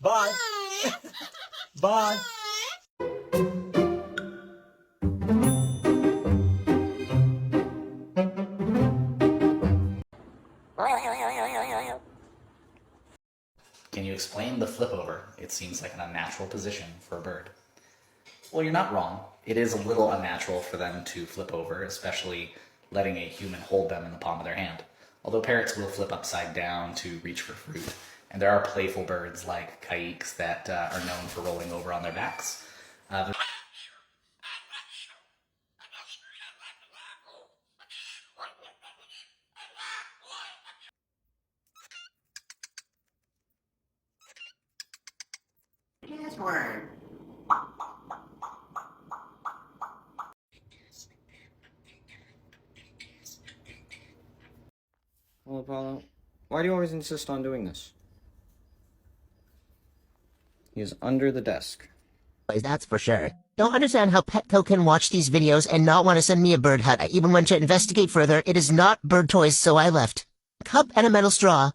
Bye. Bye. Can you explain the flip over? It seems like an unnatural position for a bird. Well, you're not wrong. It is a little unnatural for them to flip over, especially letting a human hold them in the palm of their hand. Although parrots will flip upside down to reach for fruit, and there are playful birds like kaiques that are known for rolling over on their backs. Well, Apollo, why do you always insist on doing this? He is under the desk. That's for sure. Don't understand how Petco can watch these videos and not want to send me a bird hut. I even went to investigate further. It is not bird toys, so I left. Cup and a metal straw.